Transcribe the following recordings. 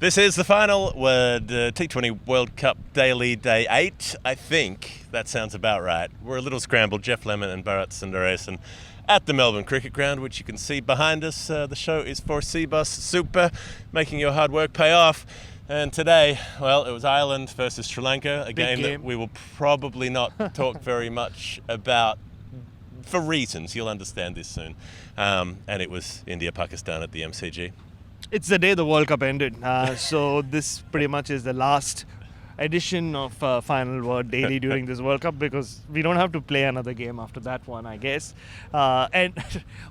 This is the final word, T20 World Cup Daily, Day 8, I think. That sounds about right. We're a little scrambled. Jeff Lemon and Bharat Sundaresan at the Melbourne Cricket Ground, which you can see behind us. The show is for Cbus Super, making your hard work pay off. And today, well, it was Ireland versus Sri Lanka, a game that we will probably not talk very much about for reasons. You'll understand this soon. And it was India-Pakistan at the MCG. It's the day the World Cup ended. So this pretty much is the last edition of Final Word Daily during this World Cup, because we don't have to play another game after that one, I guess. And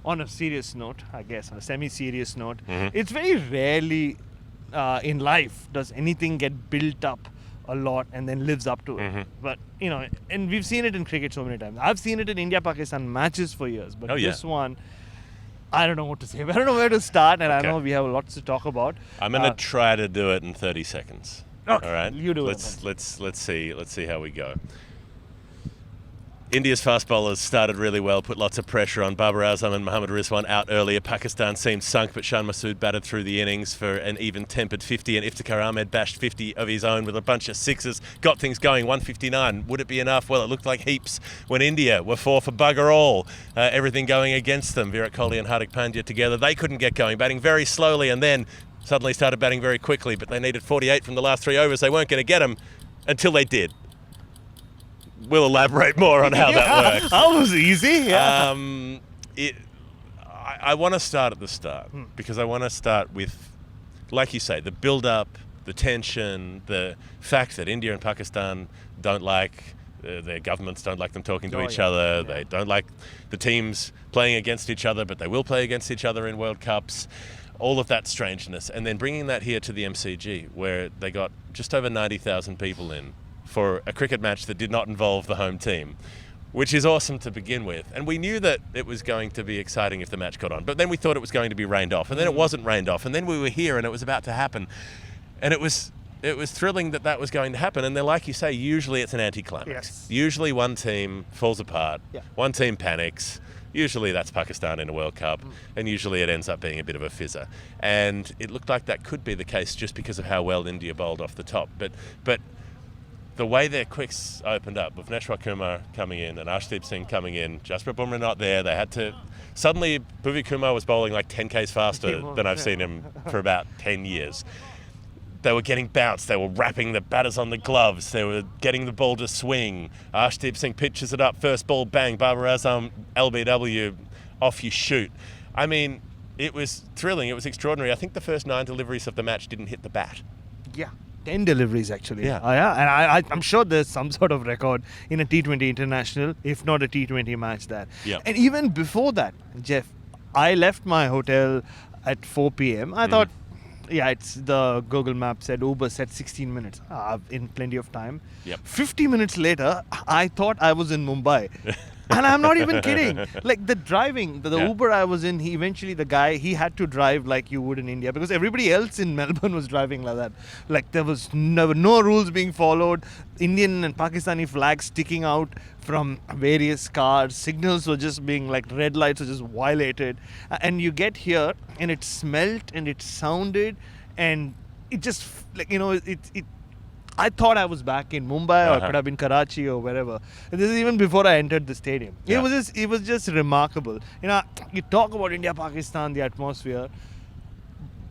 on a serious note, I guess, on a semi-serious note, it's very rarely in life does anything get built up a lot and then lives up to it. But, you know, and we've seen it in cricket so many times. I've seen it in India-Pakistan matches for years, but this one, I don't know what to say. I don't know where to start, and I know we have lots to talk about. I'm going to try to do it in 30 seconds. Okay, all right, you do it. Let's see how we go. India's fast bowlers started really well, put lots of pressure on. Babar Azam and Mohammad Rizwan out earlier. Pakistan seemed sunk, but Shan Masood batted through the innings for an even-tempered 50, and Iftikhar Ahmed bashed 50 of his own with a bunch of sixes. Got things going, 159. Would it be enough? Well, it looked like heaps when India were 4 for bugger all. Everything going against them. Virat Kohli and Hardik Pandya together, they couldn't get going, batting very slowly, and then suddenly started batting very quickly, but they needed 48 from the last 3 overs. They weren't going to get them until they did. We'll elaborate more on how that works. That was easy. I want to start at the start because I want to start with, like you say, the build-up, the tension, the fact that India and Pakistan don't like, their governments don't like them talking to each other. They don't like the teams playing against each other, but they will play against each other in World Cups. All of that strangeness. And then bringing that here to the MCG, where they got just over 90,000 people in for a cricket match that did not involve the home team, which is awesome to begin with. And we knew that it was going to be exciting if the match got on, but then we thought it was going to be rained off, and then it wasn't rained off, and then we were here and it was about to happen. And it was thrilling that was going to happen. And then, like you say, usually it's an anticlimax. Yes. Usually one team falls apart, one team panics. Usually that's Pakistan in a World Cup, and usually it ends up being a bit of a fizzer. And it looked like that could be the case just because of how well India bowled off the top. But the way their quicks opened up, with Neshwar Kumar coming in and Arshdeep Singh coming in, Jasprit Bumrah not there, they had to... Suddenly, Bhuvi Kumar was bowling like 10 Ks faster than I've seen him for about 10 years. They were getting bounced, they were wrapping the batters on the gloves, they were getting the ball to swing. Arshdeep Singh pitches it up, first ball, bang, Babar Azam, LBW, off you shoot. I mean, it was thrilling, it was extraordinary. I think the first 9 deliveries of the match didn't hit the bat. 10 deliveries actually. Yeah. And I'm sure there's some sort of record in a T20 international, if not a T20 match there. And even before that, Jeff, I left my hotel at 4 p.m. I thought, it's the Google Map said, Uber said 16 minutes. In plenty of time. 50 minutes later, I thought I was in Mumbai. And I'm not even kidding. Like the driving, the Uber I was in, the guy, he had to drive like you would in India, because everybody else in Melbourne was driving like that. Like there were no rules being followed. Indian and Pakistani flags sticking out from various cars. Signals were just being like, red lights were just violated. And you get here and it smelt and it sounded and it just, like, you know, it I thought I was back in Mumbai or it could have been Karachi or wherever. And this is even before I entered the stadium. It was just remarkable. You know, you talk about India, Pakistan, the atmosphere,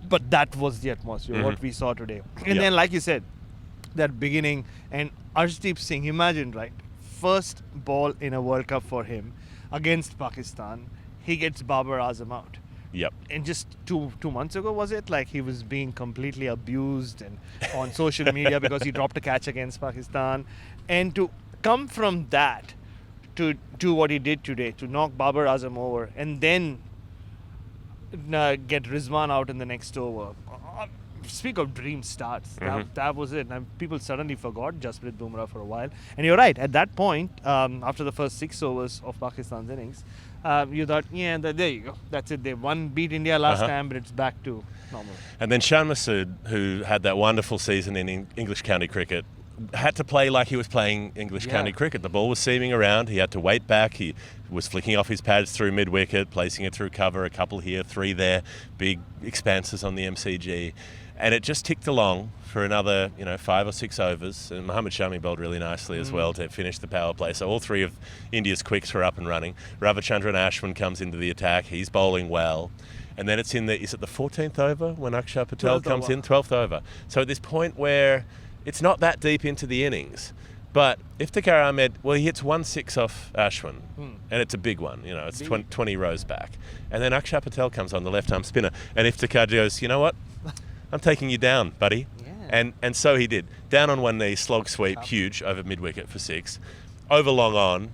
but that was the atmosphere, what we saw today. And then, like you said, that beginning, and Arshdeep Singh, imagine, right? First ball in a World Cup for him against Pakistan, he gets Babar Azam out. And just two months ago, was it? Like he was being completely abused and on social media because he dropped a catch against Pakistan. And to come from that to do what he did today, to knock Babar Azam over and then get Rizwan out in the next over. Speak of dream starts. That was it. And people suddenly forgot Jasprit Bumrah for a while. And you're right. At that point, after the first 6 overs of Pakistan's innings, you thought, there you go. That's it. They beat India last time, but it's back to normal. And then Shan Masood, who had that wonderful season in English county cricket, had to play like he was playing English county cricket. The ball was seaming around. He had to wait back. He was flicking off his pads through mid-wicket, placing it through cover, a couple here, 3 there, big expanses on the MCG. And it just ticked along for another, 5 or 6 overs. And Mohammad Shami bowled really nicely as well to finish the power play. So all 3 of India's quicks were up and running. Ravichandran Ashwin comes into the attack. He's bowling well. And then it's is it the 14th over when Akshar Patel comes in? 12th over. So at this point where it's not that deep into the innings, but Iftikhar Ahmed, he hits 1-6 off Ashwin, and it's a big one. It's 20 rows back. And then Akshar Patel comes on, the left-arm spinner, and Iftikhar goes, you know what? I'm taking you down, buddy. Yeah. And so he did. Down on one knee, slog sweep, huge, over mid-wicket for 6. Over long on,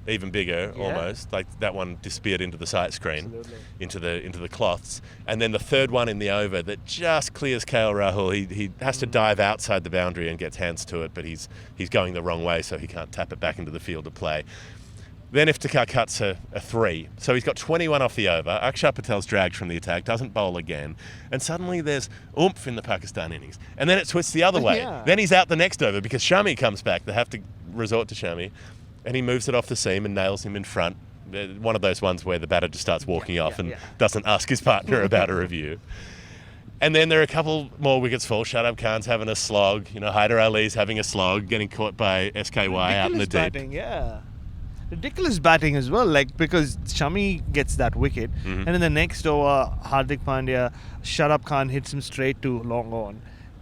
even bigger almost. Like that one disappeared into the sight screen, into the cloths. And then the third one in the over that just clears KL Rahul. He has to dive outside the boundary and gets hands to it, but he's going the wrong way, so he can't tap it back into the field of play. Then Iftikhar cuts a 3. So he's got 21 off the over. Akshar Patel's dragged from the attack, doesn't bowl again. And suddenly there's oomph in the Pakistan innings. And then it twists the other way. Yeah. Then he's out the next over because Shami comes back. They have to resort to Shami. And he moves it off the seam and nails him in front. One of those ones where the batter just starts walking off and doesn't ask his partner about a review. And then there are a couple more wickets fall. Shadab Khan's having a slog. Haider Ali's having a slog, getting caught by SKY out in the deep. Ridiculous batting as well, because Shami gets that wicket, and in the next over, Hardik Pandya, Shadab Khan hits him straight to long on.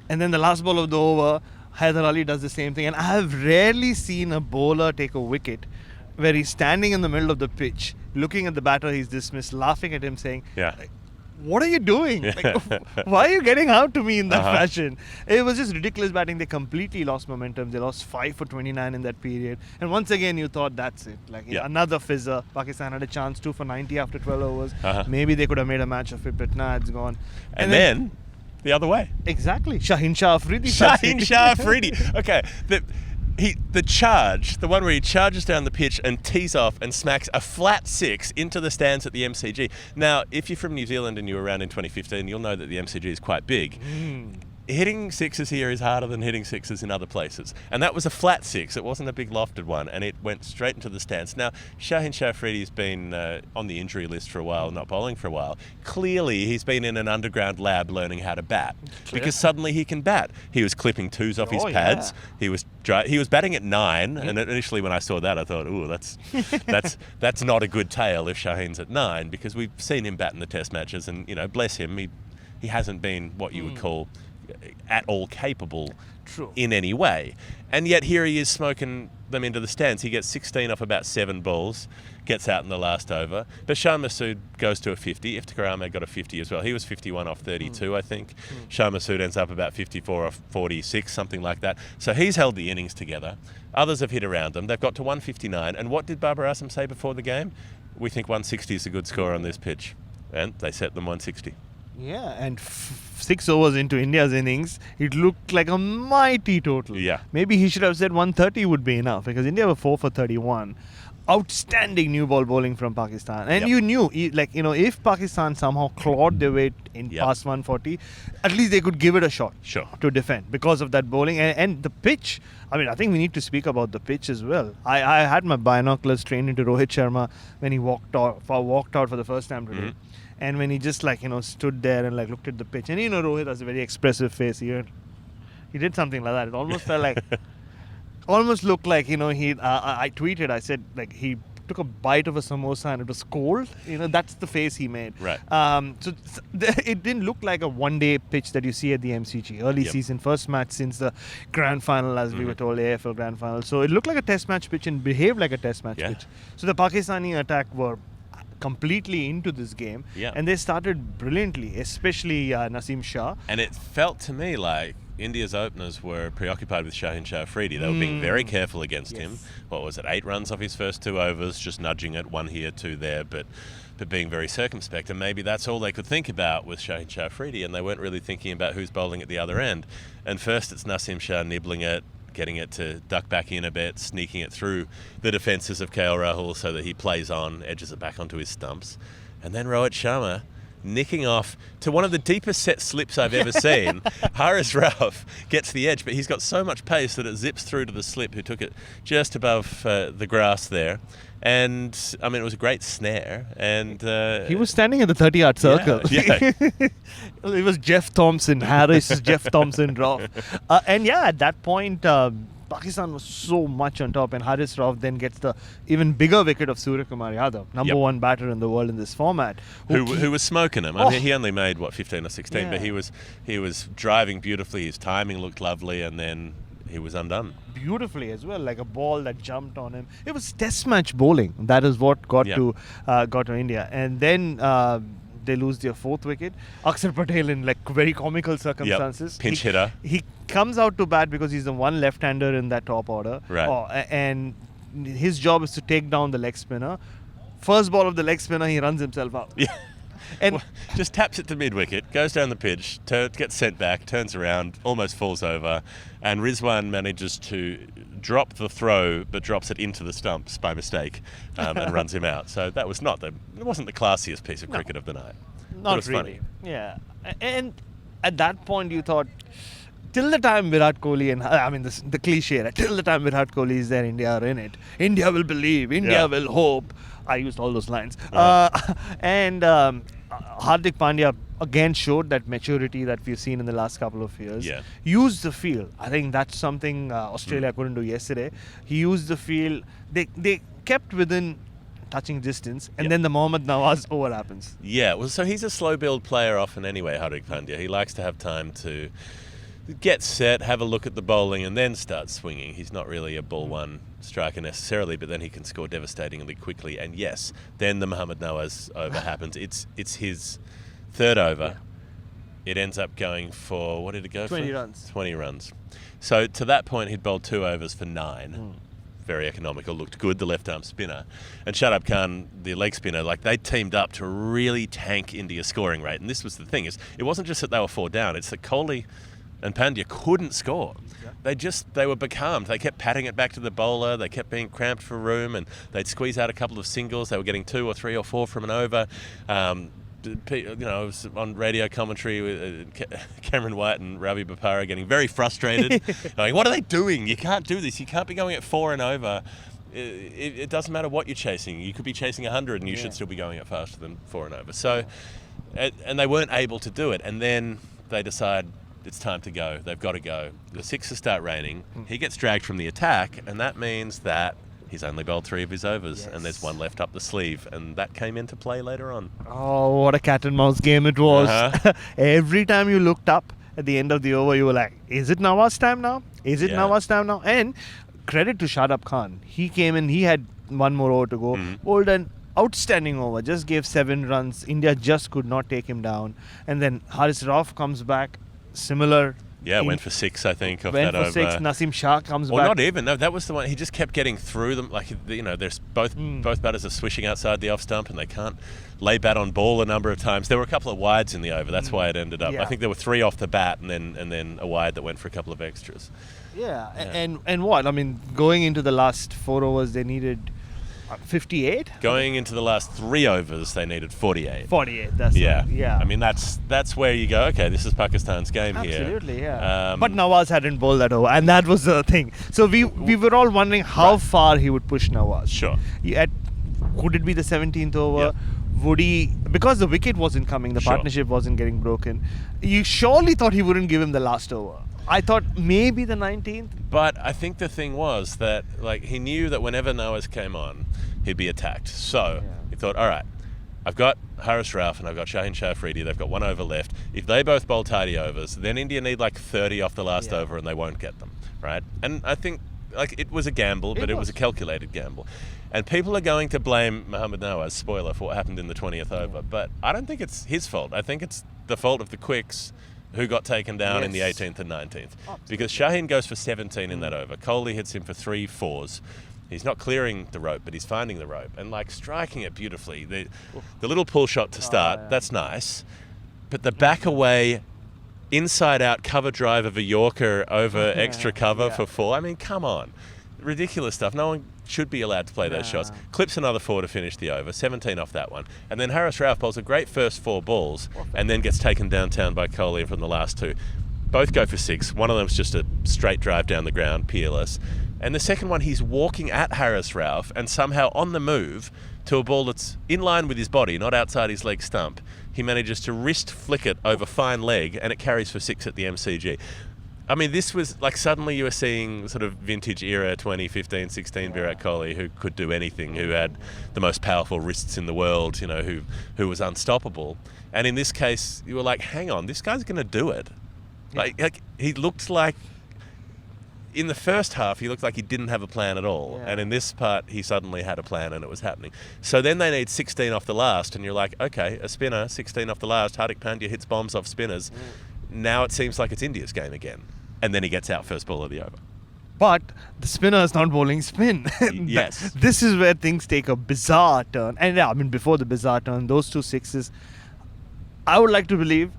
And then the last ball of the over, Haider Ali does the same thing. And I have rarely seen a bowler take a wicket where he's standing in the middle of the pitch, looking at the batter he's dismissed, laughing at him, saying, what are you doing? Why are you getting out to me in that fashion? It was just ridiculous batting. They completely lost momentum. They lost 5 for 29 in that period. And once again, you thought that's it. Another fizzer. Pakistan had a chance, 2 for 90 after 12 overs. Maybe they could have made a match of it, but nah, it's gone. And then the other way. Exactly. Shaheen Shah Afridi. Shaheen Shah Afridi. Okay. The charge, the one where he charges down the pitch and tees off and smacks a flat 6 into the stands at the MCG. Now, if you're from New Zealand and you were around in 2015, you'll know that the MCG is quite big. Hitting 6s here is harder than hitting 6s in other places. And that was a flat 6. It wasn't a big lofted one, and it went straight into the stands. Now, Shaheen Shah Afridi's been on the injury list for a while, not bowling for a while. Clearly, he's been in an underground lab learning how to bat. Because suddenly he can bat. He was clipping 2s off his pads. Yeah. He was batting at 9, and initially when I saw that, I thought, ooh, that's not a good tale if Shaheen's at 9, because we've seen him bat in the test matches, and, bless him, he hasn't been what you would call at all capable in any way. And yet here he is smoking them into the stands. He gets 16 off about 7 balls, gets out in the last over. Bashar Masood goes to a 50. Iftikhar Ahmed got a 50 as well. He was 51 off 32, I think. Shah Masood ends up about 54 off 46, something like that. So he's held the innings together. Others have hit around them. They've got to 159. And what did Babar Azam say before the game? We think 160 is a good score on this pitch. And they set them 160. Yeah, and 6 overs into India's innings, it looked like a mighty total. Yeah. Maybe he should have said 130 would be enough, because India were 4 for 31. Outstanding new ball bowling from Pakistan. And you knew, if Pakistan somehow clawed their way in past 140, at least they could give it a shot to defend because of that bowling. And the pitch, I think we need to speak about the pitch as well. I had my binoculars trained into Rohit Sharma when he walked out for the first time today. And when he just stood there and looked at the pitch, and Rohit has a very expressive face. He did something like that. It almost felt like, almost looked like I tweeted. I said he took a bite of a samosa and it was cold. That's the face he made. Right. So it didn't look like a one-day pitch that you see at the MCG. Early season, first match since the grand final, as we were told, AFL grand final. So it looked like a test match pitch and behaved like a test match pitch. So the Pakistani attack were completely into this game, and they started brilliantly, especially Naseem Shah. And it felt to me like India's openers were preoccupied with Shaheen Shah Afridi. They were being very careful against him. What was it, 8 runs off his first 2 overs, just nudging it, 1 here, 2 there, but being very circumspect. And maybe that's all they could think about with Shaheen Shah Afridi, and they weren't really thinking about who's bowling at the other end. And first it's Naseem Shah nibbling it, getting it to duck back in a bit, sneaking it through the defences of KL Rahul so that he plays on, edges it back onto his stumps. And then Rohit Sharma nicking off to one of the deepest set slips I've ever seen. Haris Rauf gets the edge, but he's got so much pace that it zips through to the slip, who took it just above the grass there. And, I mean, it was a great snare. And he was standing in the 30-yard circle. Yeah. It was Jeff Thompson, Harris, Jeff Thompson, Rauf. And, at that point, Pakistan was so much on top, and Haris Rauf then gets the even bigger wicket of Surya Kumar Yadav, number one batter in the world in this format. Who was smoking him. I mean, he only made, 15 or 16, but he was driving beautifully. His timing looked lovely, and then he was undone. Beautifully as well, like a ball that jumped on him. It was test match bowling. That is what got to India. And then they lose their fourth wicket. Akshar Patel in very comical circumstances. Pinch hitter. He comes out to bat because he's the one left-hander in that top order. Right. And his job is to take down the leg spinner. First ball of the leg spinner, he runs himself out. Yeah. And just taps it to mid-wicket, goes down the pitch, gets sent back, turns around, almost falls over, and Rizwan manages to drop the throw, but drops it into the stumps by mistake, and runs him out. So that was it wasn't the classiest piece of cricket of the night. Not really. Funny. Yeah. And at that point you thought, till the time Virat Kohli the cliche, right? Till the time Virat Kohli is there, India are in it. India will believe, India will hope. I used all those lines. And Hardik Pandya again showed that maturity that we've seen in the last couple of years. Yeah. Used the field. I think that's something Australia couldn't do yesterday. He used the field. They kept within touching distance, and then the Mohammad Nawaz over happens. Yeah, well, so he's a slow build player often anyway, Hardik Pandya. He likes to have time to get set, have a look at the bowling, and then start swinging. He's not really a ball one striker necessarily, but then he can score devastatingly quickly. And yes, then the Mohammad Nawaz over happens. It's his third over. Yeah. It ends up going for, what did it go 20 for? runs. 20 runs. So to that point, he'd bowled 2 overs for 9. Very economical, looked good, the left-arm spinner. And Shadab Khan, the leg spinner, they teamed up to really tank India's scoring rate. And this was the thing, it wasn't just that they were 4 down, it's that Kohli and Pandya couldn't score. They were becalmed. They kept patting it back to the bowler. They kept being cramped for room, and they'd squeeze out a couple of singles. They were getting 2 or 3 or 4 from an over. It was on radio commentary with Cameron White and Ravi Bopara getting very frustrated. Going, what are they doing? You can't do this. You can't be going at 4 and over. It doesn't matter what you're chasing. You could be chasing 100 and you should still be going at faster than 4 and over. So, and they weren't able to do it. And then they decide it's time to go. They've got to go. The sixes start raining. He gets dragged from the attack, and that means that he's only bowled 3 of his overs, and there's 1 left up the sleeve, and that came into play later on. Oh, what a cat and mouse game it was. Every time you looked up at the end of the over, you were like, is it Nawaz time now? Is it Nawaz time now? And credit to Shadab Khan. He came in, he had 1 more over to go. Bowled an outstanding over, just gave 7 runs. India just could not take him down. And then Haris Rauf comes back, similar. Yeah, went for 6, I think, off went that for over. 6. Naseem Shah comes back. Well, not even. No, that was the one. He just kept getting through them. There's both batters are swishing outside the off stump, and they can't lay bat on ball a number of times. There were a couple of wides in the over. That's why it ended up. I think there were 3 off the bat, and then a wide that went for a couple of extras. Yeah. And what? I mean, going into the last 4 overs, they needed 58. Going into the last 3 overs, they needed 48. 48. That's yeah. I mean, that's where you go. Okay, this is Pakistan's game here. Absolutely, yeah. But Nawaz hadn't bowled that over, and that was the thing. So we were all wondering how far he would push Nawaz. Sure. Could it be the 17th over? Yeah. Would he? Because the wicket wasn't coming, the partnership wasn't getting broken. You surely thought he wouldn't give him the last over. I thought maybe the 19th. But I think the thing was that he knew that whenever Nawaz came on, he'd be attacked. So he thought, all right, I've got Haris Rauf and I've got Shaheen Shah Afridi. They've got 1 over left. If they both bowl tidy overs, then India need 30 off the last over and they won't get them, right? And I think it was a gamble, but it was a calculated gamble. And people are going to blame Mohammad Nawaz, spoiler, for what happened in the 20th over. But I don't think it's his fault. I think it's the fault of the quicks who got taken down in the 18th and 19th. Because Shaheen goes for 17 in that over. Kohli hits him for 3 fours. He's not clearing the rope, but he's finding the rope and striking it beautifully. The little pull shot to start, that's nice. But the back away, inside out cover drive of a Yorker over extra cover for 4. I mean, come on. Ridiculous stuff. No one should be allowed to play those shots. Clips another 4 to finish the over, 17 off that one. And then Haris Rauf bowls a great first 4 balls and then gets taken downtown by Kohli from the last 2. Both go for 6. One of them's just a straight drive down the ground, peerless. And the second one, he's walking at Haris Rauf and somehow on the move to a ball that's in line with his body, not outside his leg stump. He manages to wrist flick it over fine leg and it carries for 6 at the MCG. I mean, this was like suddenly you were seeing sort of vintage era 2015, 16 Virat Kohli, who could do anything, who had the most powerful wrists in the world, you know, who was unstoppable. And in this case, you were like, hang on, this guy's going to do it. Like he looked like, in the first half, he looked like he didn't have a plan at all. Yeah. And in this part, he suddenly had a plan and it was happening. So then they need 16 off the last, and you're like, okay, a spinner, 16 off the last, Hardik Pandya hits bombs off spinners. Now it seems like it's India's game again. And then he gets out first ball of the over. But the spinner is not bowling spin. Yes. This is where things take a bizarre turn. And yeah, I mean, before the bizarre turn, those 2 sixes, I would like to believe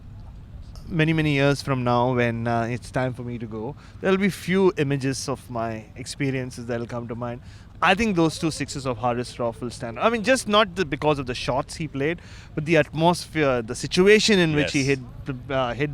many years from now, when it's time for me to go, there'll be few images of my experiences that'll come to mind. I think those 2 sixes of Haris Rauf will stand. I mean, just not because of the shots he played, but the atmosphere, the situation in which he hit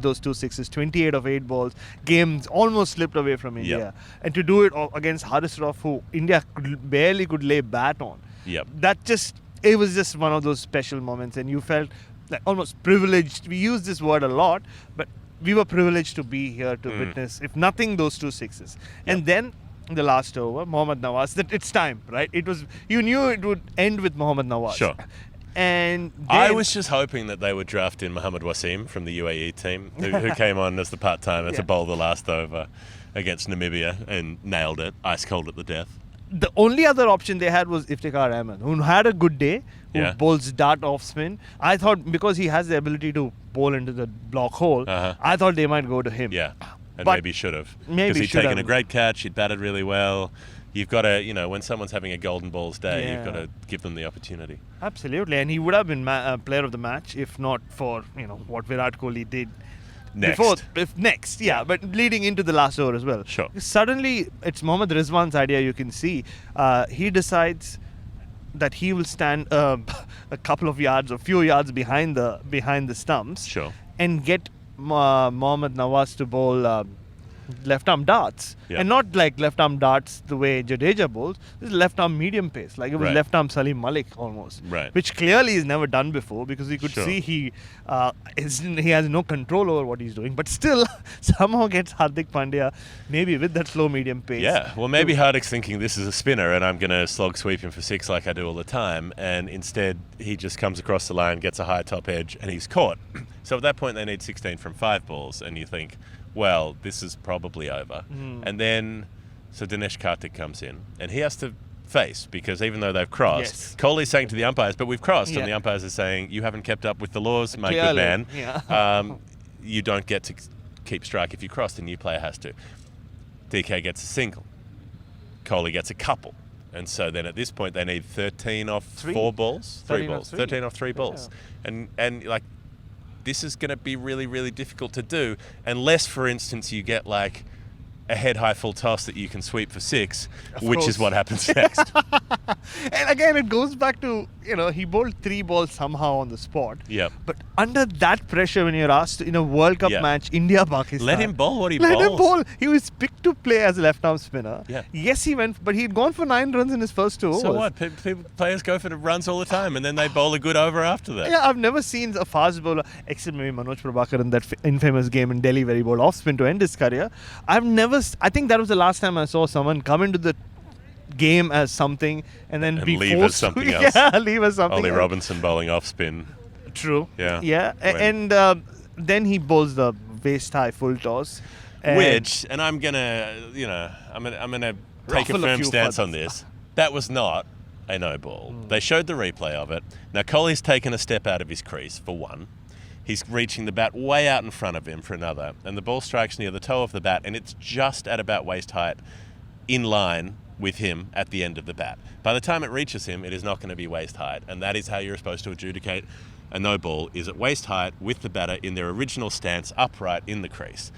those 2 sixes, 28 of 8 balls, games almost slipped away from India. And to do it against Haris Rauf, who India barely could lay bat on. It was just one of those special moments, and you felt like almost privileged. We use this word a lot, but we were privileged to be here to witness, if nothing, those 2 sixes. And then the last over, Mohammad Nawaz, that it's time, right? It was, you knew it would end with Mohammad Nawaz. Sure. And I was just hoping that they would draft in Mohammad Wasim from the UAE team, who came on as the part-timer to bowl the last over against Namibia and nailed it, ice cold at the death. The only other option they had was Iftikhar Ahmed, who had a good day, who bowls dart off spin. I thought because he has the ability to bowl into the block hole, I thought they might go to him. Yeah, and maybe should have. Because he'd taken a great catch, he'd batted really well. You've got to, when someone's having a golden balls day, you've got to give them the opportunity. Absolutely, and he would have been player of the match if not for, what Virat Kohli did. Next. But leading into the last over as well. Sure. Suddenly, it's Mohammad Rizwan's idea, you can see. He decides that he will stand a couple of yards, a few yards behind the stumps. Sure. And get Mohammad Nawaz to bowl left-arm darts. And not like left-arm darts the way Jadeja bowls. This is left-arm medium pace. Like it was left-arm Salim Malik almost. Right. Which clearly is never done before, because you could see he has no control over what he's doing. But still, somehow gets Hardik Pandya maybe with that slow medium pace. Yeah, well maybe Hardik's thinking this is a spinner and I'm going to slog sweep him for 6 like I do all the time. And instead he just comes across the line, gets a high top edge and he's caught. So at that point they need 16 from 5 balls and you think, well, this is probably over. And then, so Dinesh Karthik comes in, and he has to face, because even though they've crossed, Kohli's saying to the umpires, but we've crossed, and the umpires are saying, you haven't kept up with the laws, my good man. You don't get to keep strike if you cross, the new player has to. DK gets a single. Kohli gets a couple. And so then at this point, they need 13 off 4 balls? 3 balls. 13 off 3 balls. And like, this is going to be really, really difficult to do unless, for instance, you get like a head-high full toss that you can sweep for 6, which is what happens next. And again, it goes back to, he bowled 3 balls somehow on the spot. But under that pressure, when you're asked in a World Cup match, India-Pakistan. Let him bowl what he bowls. Let him bowl. He was picked to play as a left-arm spinner. Yes, he went, but he'd gone for 9 runs in his first 2 overs. So what? Players go for the runs all the time, and then they bowl a good over after that. Yeah, I've never seen a fast bowler, except maybe Manoj Prabhakar in that infamous game in Delhi where he bowled off-spin to end his career. I think that was the last time I saw someone come into the game as something and then be leave forced as something to, else. Leave as something Ollie else. Robinson bowling off spin. True. Yeah. And then he bowls the waist high full toss. Which, and I'm gonna take a firm stance on this. That was not a no ball. They showed the replay of it. Now Kohli's taken a step out of his crease for one. He's reaching the bat way out in front of him for another, and the ball strikes near the toe of the bat, and it's just at about waist height, in line with him at the end of the bat. By the time it reaches him, it is not going to be waist height, and that is how you're supposed to adjudicate a no ball, is at waist height with the batter in their original stance, upright in the crease.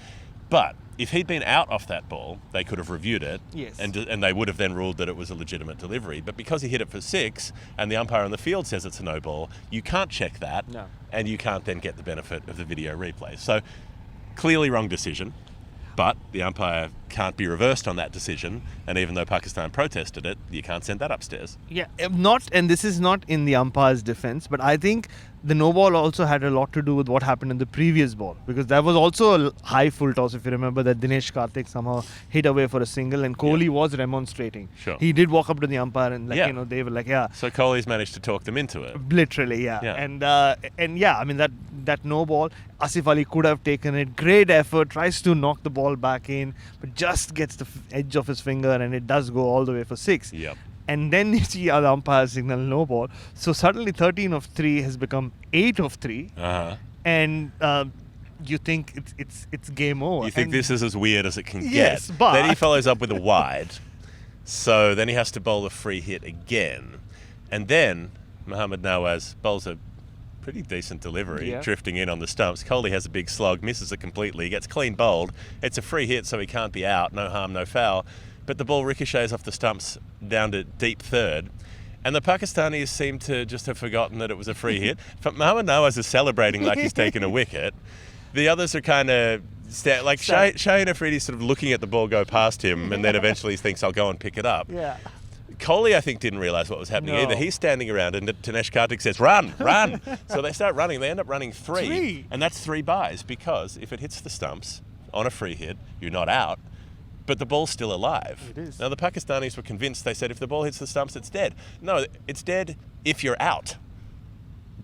But if he'd been out off that ball, they could have reviewed it, Yes. and they would have then ruled that it was a legitimate delivery. But because he hit it for 6, and the umpire on the field says it's a no ball, you can't check that, No. and you can't then get the benefit of the video replay. So clearly wrong decision, but the umpire can't be reversed on that decision, and even though Pakistan protested it, you can't send that upstairs. Yeah, and this is not in the umpire's defense, but I think the no ball also had a lot to do with what happened in the previous ball, because there was also a high full toss, if you remember, that Dinesh Karthik somehow hit away for a single, and Kohli was remonstrating. Sure. He did walk up to the umpire and they were like, yeah. So Kohli's managed to talk them into it. Literally, yeah. And yeah, I mean that no ball, Asif Ali could have taken it. Great effort, tries to knock the ball back in, but just gets the edge of his finger, and it does go all the way for 6. Yep. And then you see the umpire signal no ball. So suddenly 13 of 3 has become 8 of 3. Uh-huh. And you think it's game over. You think this is as weird as it can Yes, get. but Then he follows up with a wide. So then he has to bowl a free hit again. And then Mohammad Nawaz bowls a pretty decent delivery, drifting in on the stumps. Kohli has a big slog, misses it completely, gets clean bowled. It's a free hit, so he can't be out. No harm, no foul. But the ball ricochets off the stumps down to deep third. And the Pakistanis seem to just have forgotten that it was a free hit. But Mohammad Nawaz is celebrating like he's taken a wicket. The others are kind of like Shaheen Afridi's sort of looking at the ball go past him, and then eventually he thinks, I'll go and pick it up. Yeah. Kohli, I think, didn't realise what was happening either. He's standing around, and Dinesh Karthik says, run, run. So they start running. They end up running 3. And that's 3 byes, because if it hits the stumps on a free hit, you're not out. But the ball's still alive. It is. Now, the Pakistanis were convinced. They said, if the ball hits the stumps, it's dead. No, it's dead if you're out.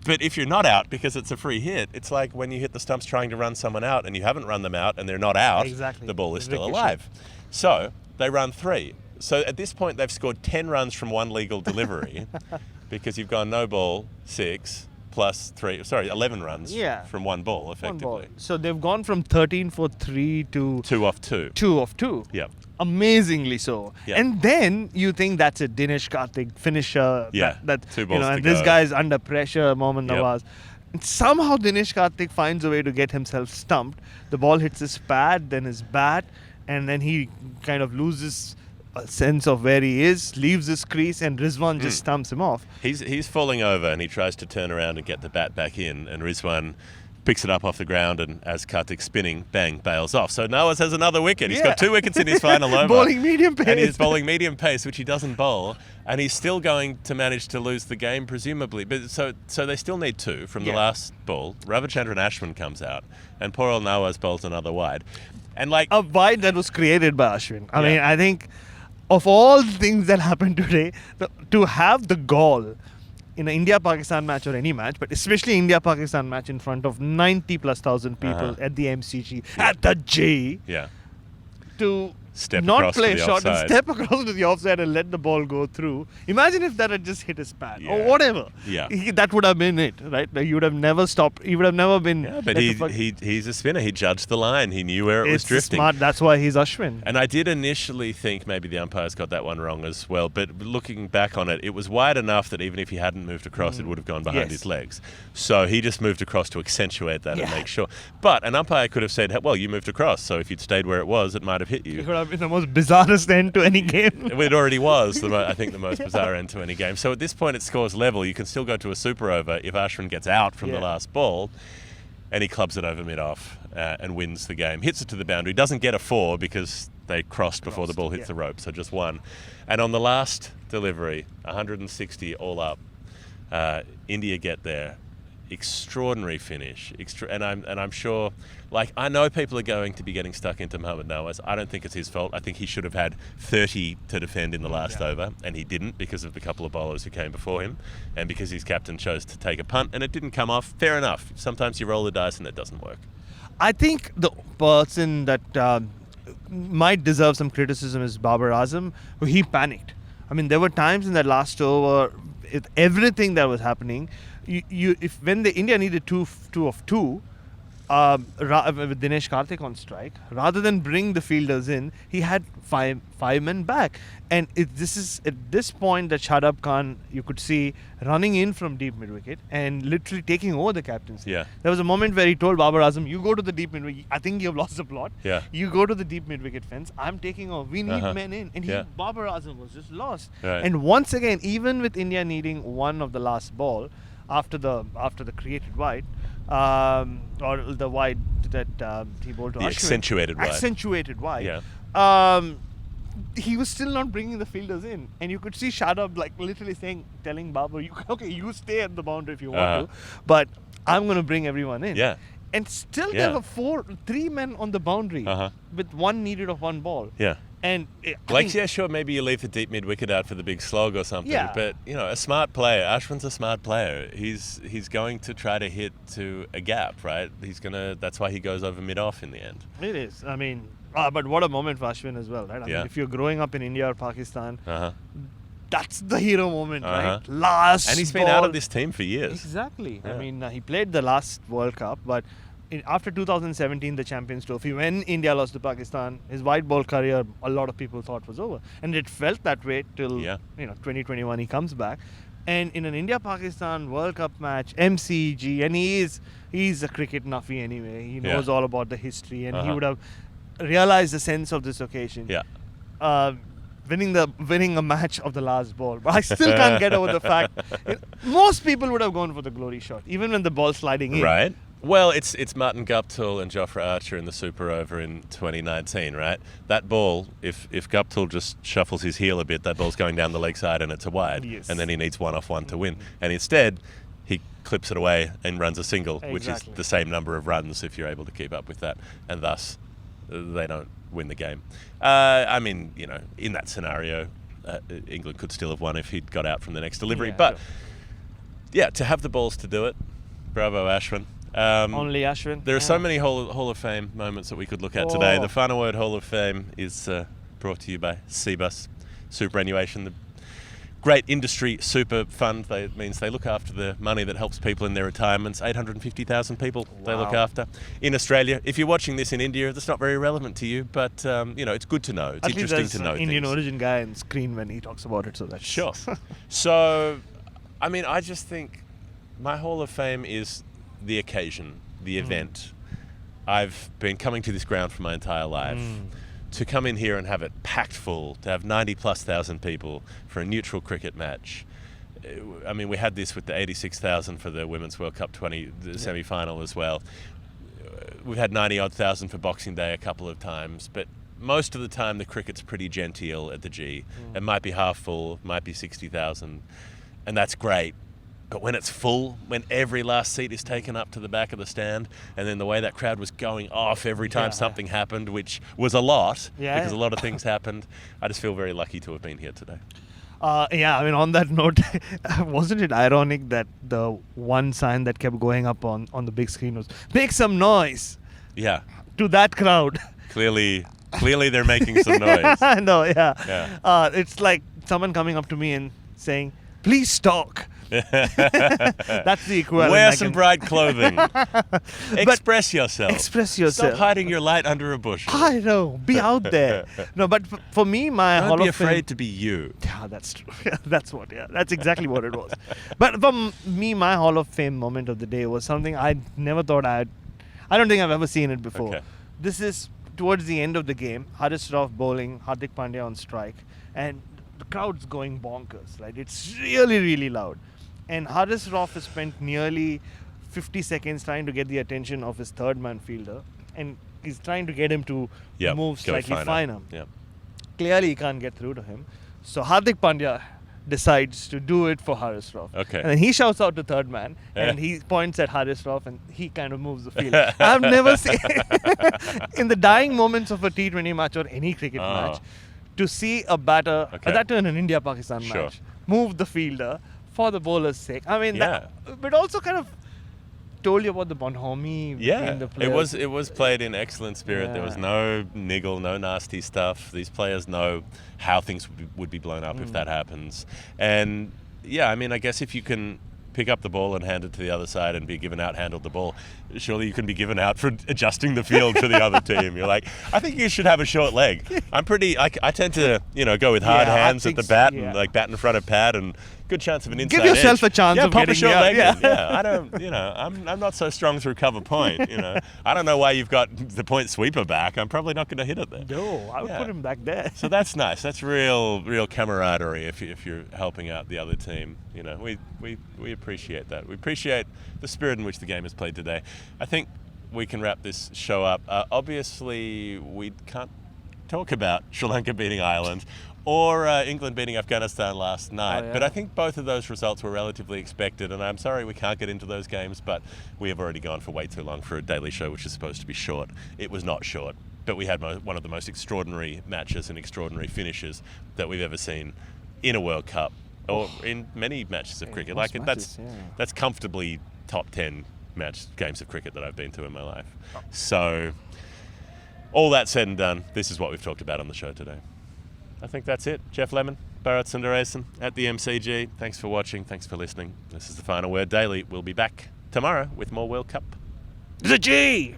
But if you're not out because it's a free hit, it's like when you hit the stumps trying to run someone out and you haven't run them out and they're not out, the ball is still alive. So they run 3. So at this point, they've scored 10 runs from one legal delivery because you've gone no ball, 6, plus 11 runs from one ball, effectively. One ball. So they've gone from 13 for 3 to 2 off 2. 2 off 2. Yep. Amazingly so. Yep. And then you think that's a Dinesh Karthik finisher. Yeah. That 2 balls to and go. this guy's under pressure, Mohammad Nawaz. And somehow Dinesh Karthik finds a way to get himself stumped. The ball hits his pad, then his bat, and then he kind of loses a sense of where he is, leaves his crease, and Rizwan just stumps him off. He's falling over, and he tries to turn around and get the bat back in, and Rizwan picks it up off the ground, and as Karthik's spinning, bang, bails off. So Nawaz has another wicket. He's got 2 wickets in his final over. Bowling medium pace. And he's bowling medium pace, which he doesn't bowl, and he's still going to manage to lose the game, presumably. But so they still need 2 from the last ball. Ravichandran Ashwin comes out, and poor old Nawaz bowls another wide. And like a wide that was created by Ashwin. I mean, I think of all the things that happened today, to have the gall in an India-Pakistan match or any match, but especially India-Pakistan match in front of 90,000+ people at the MCG, at the J, to step not across play to the short and offside. step across to the offside and let the ball go through. Imagine if that had just hit his pad or whatever. Yeah. That would have been it, right? You would have never stopped. He would have never been. Yeah, but he's a spinner. He judged the line. He knew where it was drifting. Smart. That's why he's Ashwin. And I did initially think maybe the umpires got that one wrong as well. But looking back on it, it was wide enough that even if he hadn't moved across, it would have gone behind his legs. So he just moved across to accentuate that and make sure. But an umpire could have said, well, you moved across, so if you'd stayed where it was, it might have hit you. It could have been the most bizarrest end to any game. It already was, I think, the most bizarre end to any game. So at this point, it scores level. You can still go to a super over if Ashwin gets out from the last ball, and he clubs it over mid-off and wins the game. Hits it to the boundary. Doesn't get a 4 because they crossed before the ball hits the rope, so just 1. And on the last delivery, 160 all up, India get there. Extraordinary finish, and I'm sure, like, I know people are going to be getting stuck into Mohammad Nawaz. I don't think it's his fault. I think he should have had 30 to defend in the last over, and he didn't because of the couple of bowlers who came before him, and because his captain chose to take a punt, and it didn't come off. Fair enough. Sometimes you roll the dice and it doesn't work. I think the person that might deserve some criticism is Babar Azam, who he panicked. I mean, there were times in that last over, everything that was happening. When the India needed two of two, with Dinesh Karthik on strike, rather than bring the fielders in, he had five men back. And this is at this point that Shadab Khan, you could see, running in from deep mid-wicket and literally taking over the captaincy. Yeah. There was a moment where he told Babar Azam, you go to the deep mid-wicket. I think you've lost the plot. Yeah. You go to the deep mid-wicket fence. I'm taking over. We need men in. And Babar Azam was just lost. Right. And once again, even with India needing one of the last ball, after the created wide, or the wide that he bowled to the Ashwin. accentuated wide. Yeah. He was still not bringing the fielders in, and you could see Shadab like literally telling Babar, you stay at the boundary if you want to, but I'm going to bring everyone in. Yeah. And still there were 3 men on the boundary with one needed of one ball. Yeah. And sure, maybe you leave the deep mid-wicket out for the big slog or something, but, a smart player, Ashwin's a smart player. He's going to try to hit to a gap, right? That's why he goes over mid-off in the end. It is. I mean, but what a moment for Ashwin as well, right? I mean, if you're growing up in India or Pakistan, that's the hero moment, right? Last And he's been ball. out of this team for years. Exactly. Yeah. I mean, he played the last World Cup, but after 2017, the Champions Trophy, when India lost to Pakistan, his white ball career, a lot of people thought was over. And it felt that way till 2021, he comes back. And in an India-Pakistan World Cup match, MCG, and he's a cricket nuffy anyway. He knows all about the history, and he would have realized the sense of this occasion. Yeah. Winning a match of the last ball. But I still can't get over the fact most people would have gone for the glory shot, even when the ball's sliding in. Right. Well, it's Martin Guptill and Jofra Archer in the Super Over in 2019, right? That ball, if Guptill just shuffles his heel a bit, that ball's going down the leg side and it's a wide. Yes. And then he needs 1 off 1 to win. And instead, he clips it away and runs a single, which is the same number of runs if you're able to keep up with that. And thus, they don't win the game. I mean, in that scenario, England could still have won if he'd got out from the next delivery. But, to have the balls to do it, bravo, Ashwin. Only Ashwin. There are so many Hall of Fame moments that we could look at today. The Final Word Hall of Fame is brought to you by CBUS Superannuation, the great industry super fund. It means they look after the money that helps people in their retirements. 850,000 people they look after in Australia. If you're watching this in India, that's not very relevant to you, but it's good to know. It's interesting to know. At least there's an Indian origin guy on screen when he talks about it, so that's sure. So, I mean, I just think my Hall of Fame is the occasion, the event. I've been coming to this ground for my entire life. To come in here and have it packed full, to have 90,000+ people for a neutral cricket match. I mean, we had this with the 86,000 for the Women's World Cup 20 semi-final as well. We've had 90-odd thousand for Boxing Day a couple of times, but most of the time the cricket's pretty genteel at the G. It might be half full, might be 60,000, and that's great. But when it's full, when every last seat is taken up to the back of the stand, and then the way that crowd was going off every time something happened, which was a lot, because a lot of things happened, I just feel very lucky to have been here today. I mean, on that note, wasn't it ironic that the one sign that kept going up on the big screen was, make some noise? Yeah. To that crowd. Clearly they're making some noise. I know, it's like someone coming up to me and saying, please talk. That's the equivalent. Wear some bright clothing. Express yourself. Express yourself. Stop hiding your light under a bushel. I know. Be out there. No, but for me, my Don't Hall be of Fame... afraid to be you. Yeah, that's true. That's exactly what it was. But for me, my Hall of Fame moment of the day was something I never thought I don't think I've ever seen it before. Okay. This is towards the end of the game. Haris Rauf bowling, Hardik Pandya on strike, and the crowd's going bonkers. Right? It's really, really loud. And Haris Rauf has spent nearly 50 seconds trying to get the attention of his third man fielder, and he's trying to get him to move slightly finer. Yep. Clearly, he can't get through to him. So Hardik Pandya decides to do it for Haris Rauf. Okay. And then he shouts out to third man, and he points at Haris Rauf, and he kind of moves the field. I've never seen, in the dying moments of a T20 match or any cricket match, to see a batter, that in an India-Pakistan match, move the fielder for the bowler's sake. I mean, but also kind of told you about the bonhomie between the players. It was played in excellent spirit. There was no niggle, no nasty stuff. These players know how things would be blown up if that happens. And I mean, I guess if you can pick up the ball and hand it to the other side and be given out handled the ball, surely you can be given out for adjusting the field for the other team. You're like, I think you should have a short leg. I tend to, go with hard hands at the bat and like bat in front of pad and good chance of an inside Give yourself edge. a chance of pop getting a short leg. Yeah. I don't, I'm not so strong through cover point. I don't know why you've got the point sweeper back. I'm probably not going to hit it there. No, I would put him back there. So that's nice. That's real camaraderie if you're helping out the other team. We appreciate that. We appreciate the spirit in which the game is played today. I think we can wrap this show up. Obviously, we can't talk about Sri Lanka beating Ireland or England beating Afghanistan last night. But I think both of those results were relatively expected, and I'm sorry we can't get into those games, but we have already gone for way too long for a daily show, which is supposed to be short. It was not short, but we had one of the most extraordinary matches and extraordinary finishes that we've ever seen in a World Cup or in many matches of cricket. That's comfortably top 10 games of cricket that I've been to in my life. So all that said and done, this is what we've talked about on the show today. I think that's it. Jeff Lemon, Bharat Sundaresan at the MCG. Thanks for watching. Thanks for listening. This is the Final Word Daily. We'll be back tomorrow with more World Cup. The G!